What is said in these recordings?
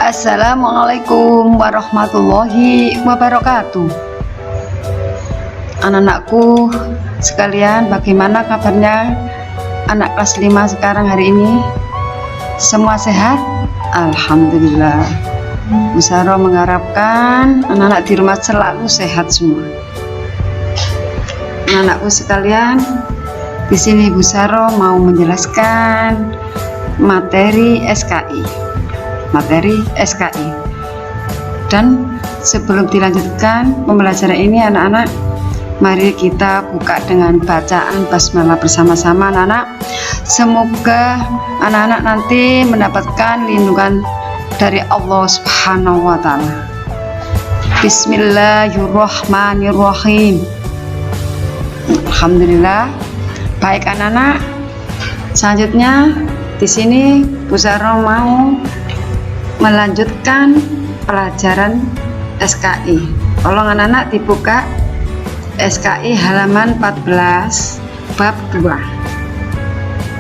Assalamualaikum warahmatullahi wabarakatuh. Anak-anakku sekalian, bagaimana kabarnya anak kelas 5 sekarang hari ini? Semua sehat? Alhamdulillah. Bu Saro mengharapkan anak-anak di rumah selalu sehat semua. Anak-anakku sekalian, di sini Bu Saro mau menjelaskan materi SKI. Dan sebelum dilanjutkan pembelajaran ini, anak-anak, mari kita buka dengan bacaan basmalah bersama-sama, anak-anak. Semoga anak-anak nanti mendapatkan lindungan dari Allah Subhanahu wa Ta'ala. Bismillahirrahmanirrahim. Alhamdulillah. Baik anak-anak, selanjutnya di sini Bu Saro mau melanjutkan pelajaran SKI. Tolong anak-anak dibuka SKI halaman 14 bab 2.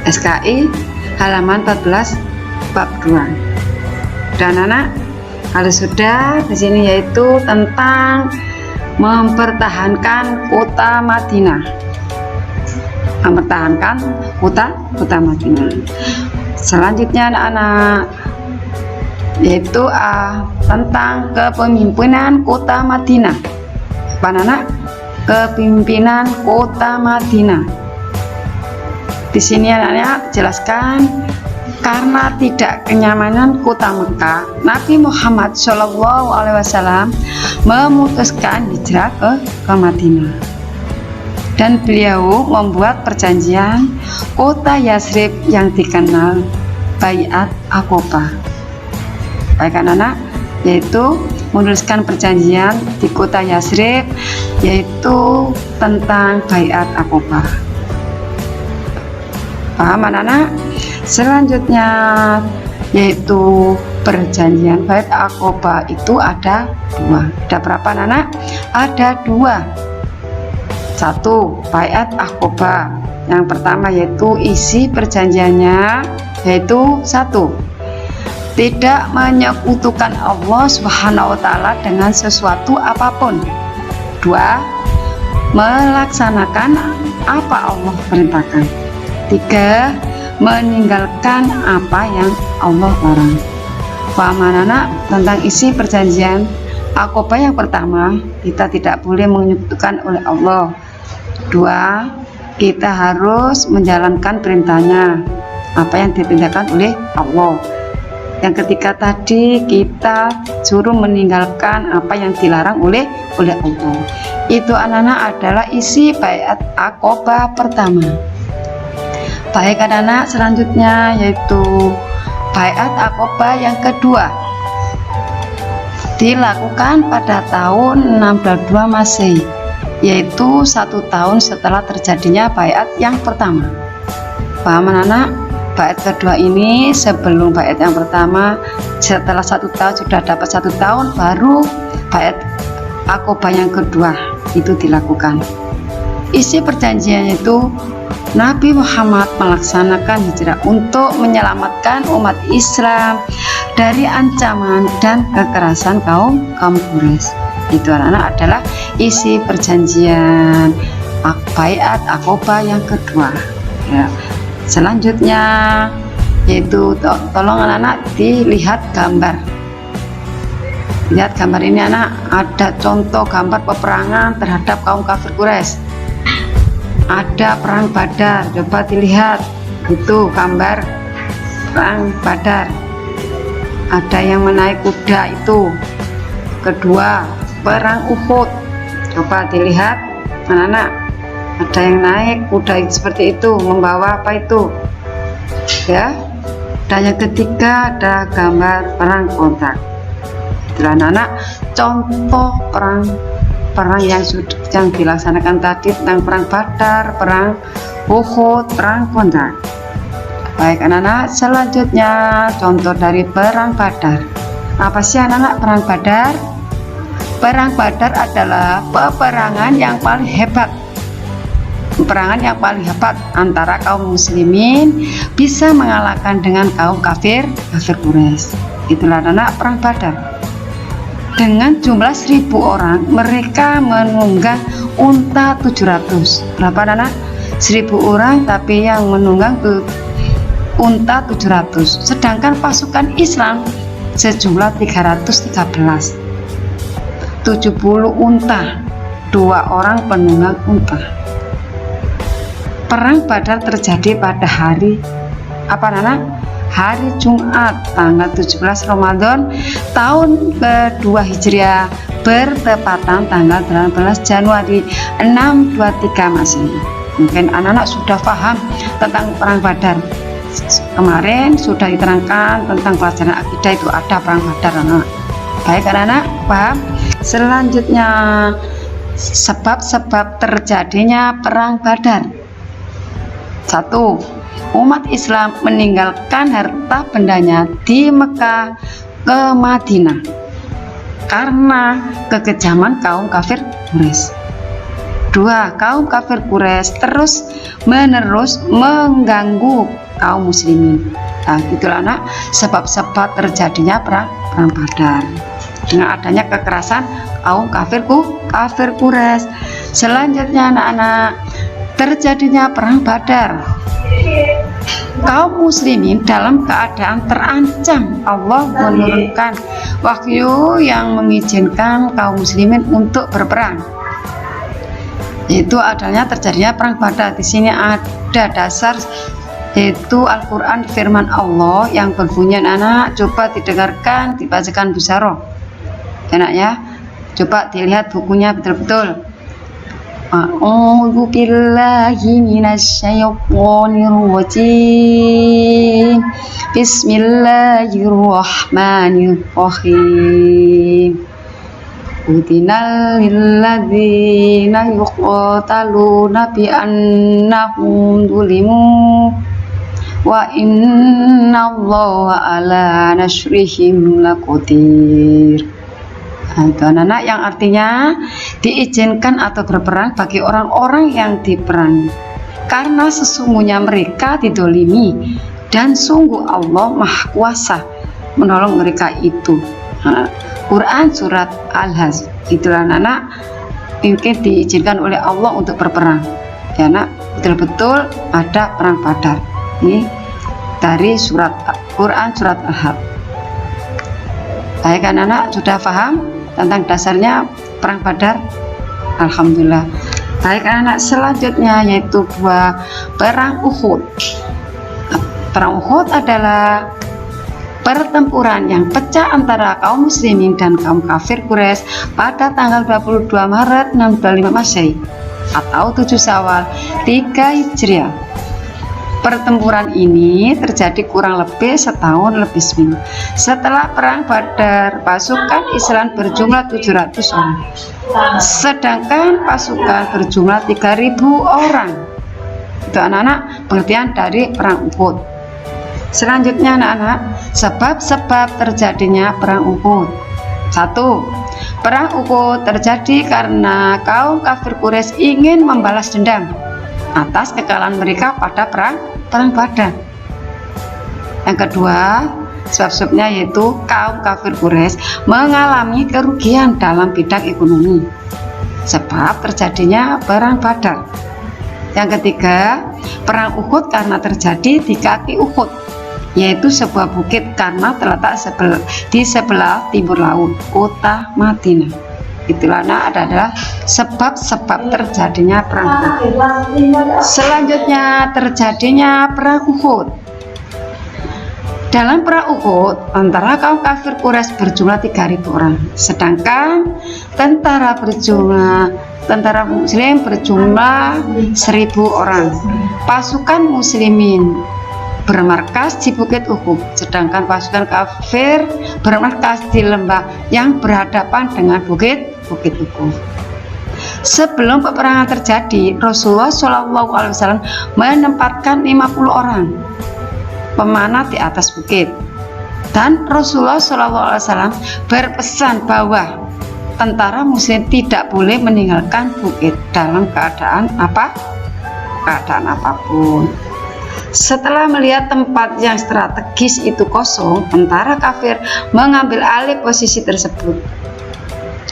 SKI halaman 14 bab 2. Dan anak, kalau sudah di sini yaitu tentang mempertahankan kota Madinah. Mempertahankan kota Madinah. Selanjutnya anak-anak, yaitu tentang kepemimpinan kota Madinah. Anak-anak, kepemimpinan kota Madinah. Di sini anak-anak jelaskan, karena tidak kenyamanan kota Mekah, Nabi Muhammad SAW memutuskan hijrah ke Madinah. Dan beliau membuat perjanjian kota Yasrib yang dikenal Baiat Aqobah. Baik anak-anak, yaitu menuliskan perjanjian di kota Yasrib, yaitu tentang Baiat Aqobah. Paham anak-anak? Selanjutnya yaitu perjanjian Baiat Aqobah itu ada dua. Ada berapa anak-anak? Ada dua. Satu, Baiat Aqobah. Yang pertama yaitu isi perjanjiannya, yaitu satu, tidak menyekutukan Allah Subhanahu wa Ta'ala dengan sesuatu apapun. Dua, melaksanakan apa Allah perintahkan. Tiga, meninggalkan apa yang Allah larang. Paham anak-anak tentang isi perjanjian Aqobah? Yang pertama, kita tidak boleh menyekutukan oleh Allah. Dua, kita harus menjalankan perintahnya, apa yang diperintahkan oleh Allah. Yang ketiga tadi, kita suruh meninggalkan apa yang dilarang oleh Allah. Itu anak-anak adalah isi Baiat Aqobah pertama. Baik anak-anak, selanjutnya yaitu Baiat Aqobah yang kedua, dilakukan pada tahun 622 Masehi, yaitu 1 tahun setelah terjadinya Baiat yang pertama. Paham anak-anak? Baiat kedua ini sebelum baiat yang pertama, setelah 1 tahun, sudah dapat 1 tahun, baru Baiat Aqobah yang kedua itu dilakukan. Isi perjanjiannya itu Nabi Muhammad melaksanakan hijrah untuk menyelamatkan umat Islam dari ancaman dan kekerasan kaum Quraisy. Itu anak-anak adalah isi perjanjian Baiat Aqobah yang kedua, ya. Selanjutnya yaitu tolong anak-anak dilihat gambar. Lihat gambar ini anak, ada contoh gambar peperangan terhadap kaum kafir Quraisy. Ada perang Badar, coba dilihat, itu gambar perang Badar. Ada yang menaik kuda, itu. Kedua, perang Uhud, coba dilihat anak-anak. Ada yang naik kuda seperti itu, membawa apa itu, ya. Dan yang ketiga ada gambar perang kontak. Itulah anak-anak contoh perang yang dilaksanakan tadi, tentang perang Badar, perang Uhud, perang kontak. Baik anak-anak, selanjutnya contoh dari perang Badar. Apa sih anak-anak perang Badar? Perang Badar adalah peperangan yang paling hebat. Peperangan yang paling hebat antara kaum muslimin bisa mengalahkan dengan kaum kafir Quraisy. Itulah anak perang Badar. Dengan jumlah 1000 orang, mereka menunggang unta 700. Berapa anak? 1000 orang, tapi yang menunggang unta 700. Sedangkan pasukan Islam sejumlah 313. 70 unta, 2 orang penunggang unta. Perang Badar terjadi pada hari apa anak? Hari Jumat tanggal 17 Ramadan tahun kedua Hijriah, bertepatan tanggal 18 Januari 623 Masehi. Mungkin anak-anak sudah paham tentang perang Badar. Kemarin sudah diterangkan tentang pelajaran akidah, itu ada perang Badar anak. Baik anak-anak paham? Selanjutnya sebab-sebab terjadinya perang Badar. 1. Umat Islam meninggalkan harta bendanya di Mekah ke Madinah karena kekejaman kaum kafir Quraisy. 2. Kaum kafir Quraisy terus menerus mengganggu kaum muslimin. Nah, itulah anak sebab-sebab terjadinya perang Badar. Dengan adanya kekerasan kaum kafir Quraisy. Selanjutnya anak-anak, terjadinya perang Badar. Kaum muslimin dalam keadaan terancam, Allah menurunkan wahyu yang mengizinkan kaum muslimin untuk berperang. Itu adanya terjadinya perang Badar. Di sini ada dasar, yaitu Al-Quran, firman Allah yang berbunyi anak. Coba didengarkan, dibacakan Bu Saro. Enak ya? Coba dilihat bukunya betul-betul. A'udzu billahi minasyaitonir rajim. Bismillahirrahmanirrahim. Udinal lilladzina yuqataluna bi annahum zulimu wa innallaha ala nasrihim laqadir. Itu anak-anak yang artinya diizinkan atau berperang bagi orang-orang yang diperangi karena sesungguhnya mereka didolimi dan sungguh Allah Maha Kuasa menolong mereka itu. Quran surat Al-Hajj. Itulah anak-anak mungkin diizinkan oleh Allah untuk berperang ya nak, betul-betul ada perang Badar. Ini dari surat Quran surat Al-Hajj. Baik anak-anak sudah paham tentang dasarnya perang Badar? Alhamdulillah. Baik anak-anak, selanjutnya yaitu perang Uhud. Perang Uhud adalah pertempuran yang pecah antara kaum muslimin dan kaum kafir Quraisy pada tanggal 22 Maret 625 Masehi atau 7 Syawal 3 Hijriah. Pertempuran ini terjadi kurang lebih setahun lebih seminggu. Setelah perang Badar, pasukan Islam berjumlah 700 orang, sedangkan pasukan berjumlah 3000 orang. Itu anak-anak pengertian dari perang Uhud. Selanjutnya anak-anak, sebab-sebab terjadinya perang Uhud. 1. Perang Uhud terjadi karena kaum kafir Quraisy ingin membalas dendam atas kekalahan mereka pada perang Badar. Yang kedua, sebab-sebabnya yaitu kaum kafir Quraisy mengalami kerugian dalam bidang ekonomi sebab terjadinya perang Badar. Yang ketiga, perang Uhud karena terjadi di kaki Uhud, yaitu sebuah bukit karena terletak di sebelah timur laut kota Madinah. Itulah adalah sebab-sebab terjadinya perang Uhud. Selanjutnya terjadinya perang Uhud. Dalam perang Uhud, antara kaum kafir Quraisy berjumlah 3000 orang, sedangkan tentara muslim berjumlah 1000 orang. Pasukan muslimin bermarkas di Bukit Uhud, sedangkan pasukan kafir bermarkas di lembah yang berhadapan dengan Bukit Uhud. Sebelum peperangan terjadi, Rasulullah SAW menempatkan 50 orang pemanah di atas bukit, dan Rasulullah SAW berpesan bahwa tentara muslim tidak boleh meninggalkan bukit dalam keadaan apapun. Setelah melihat tempat yang strategis itu kosong, tentara kafir mengambil alih posisi tersebut,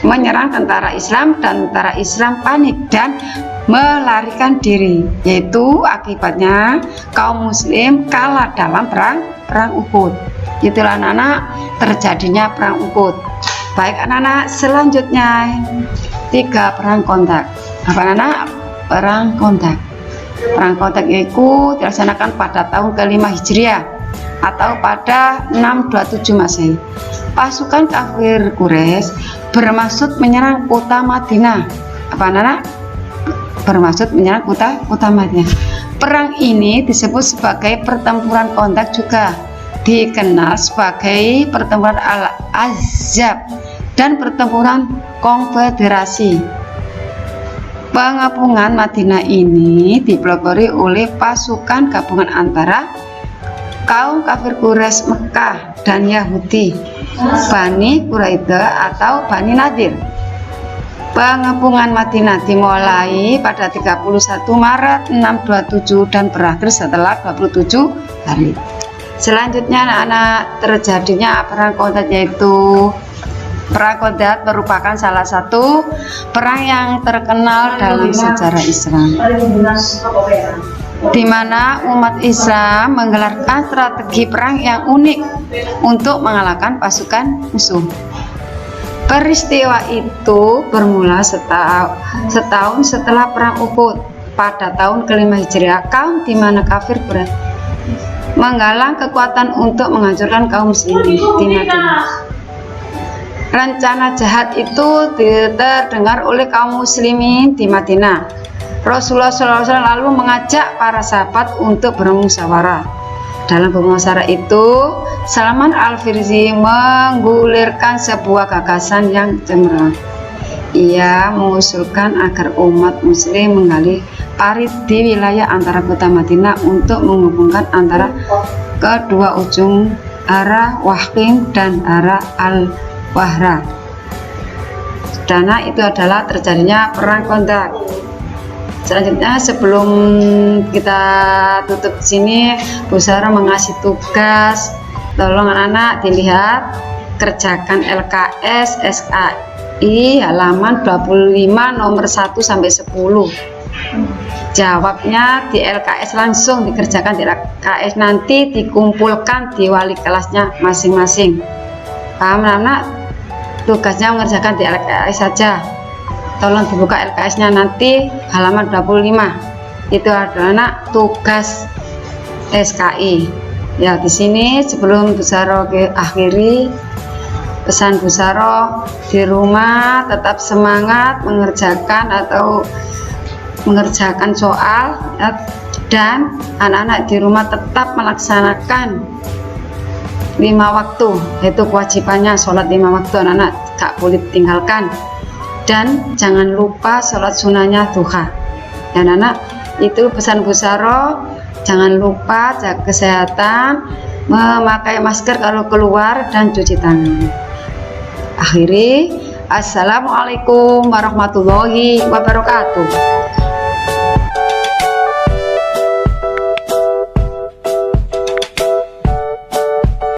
menyerang tentara Islam, dan tentara Islam panik dan melarikan diri. Yaitu akibatnya kaum muslim kalah dalam perang Uhud. Itulah anak-anak terjadinya perang Uhud. Baik anak-anak, selanjutnya 3 perang kontak. Apa anak? Perang kontak. Perang kontak itu dilaksanakan pada tahun ke-5 Hijriah atau pada 627 Masehi. Pasukan kafir Quraisy bermaksud menyerang kota Madinah. Apa anak? Bermaksud menyerang kota Madinah. Perang ini disebut sebagai pertempuran kontak, juga dikenal sebagai pertempuran Al-Ahzab dan pertempuran konfederasi. Pengepungan Madinah ini dipelopori oleh pasukan gabungan antara kaum kafir Quraisy Mekah dan Yahudi, Bani Quraidah atau Bani Nadir. Pengepungan Madinah dimulai pada 31 Maret 627 dan berakhir setelah 27 hari. Selanjutnya anak-anak terjadinya perang kontak, yaitu perang kontak merupakan salah satu perang yang terkenal dalam sejarah Islam, di mana umat Islam menggelarkan strategi perang yang unik untuk mengalahkan pasukan musuh. Peristiwa itu bermula setahun setelah perang Uhud pada tahun ke-5 Hijriah. Kaum di mana kafir menggalang kekuatan untuk menghancurkan kaum muslimin di Madinah. Rencana jahat itu terdengar oleh kaum muslimin di Madinah. Rasulullah SAW lalu mengajak para sahabat untuk bermusyawarah. Dalam bermusyawarah itu, Salman Al-Farisi menggulirkan sebuah gagasan yang cemerlang. Ia mengusulkan agar umat muslim menggali parit di wilayah antara kota Madinah untuk menghubungkan antara kedua ujung arah Wahqin dan arah Al-Wahra. Dana itu adalah terjadinya perang kontak. Selanjutnya, sebelum kita tutup sini, Bu Sarah mengasih tugas, tolong anak-anak dilihat, kerjakan LKS SKI halaman 25 nomor 1 sampai 10. Jawabnya di LKS langsung dikerjakan di LKS, nanti dikumpulkan di wali kelasnya masing-masing. Paham anak? Tugasnya mengerjakan di LKS saja. Tolong dibuka LKS-nya nanti halaman 25. Itu adalah anak tugas SKI. Ya, di sini sebelum Bu Saro akhiri, pesan Bu Saro di rumah tetap semangat mengerjakan soal ya, dan anak-anak di rumah tetap melaksanakan 5 waktu, yaitu kewajibannya sholat 5 waktu, anak-anak gak boleh tinggalkan. Dan jangan lupa sholat sunahnya duha. Dan anak itu pesan Bu Saro, jangan lupa jaga kesehatan, memakai masker kalau keluar, dan cuci tangan. Akhiri, assalamualaikum warahmatullahi wabarakatuh.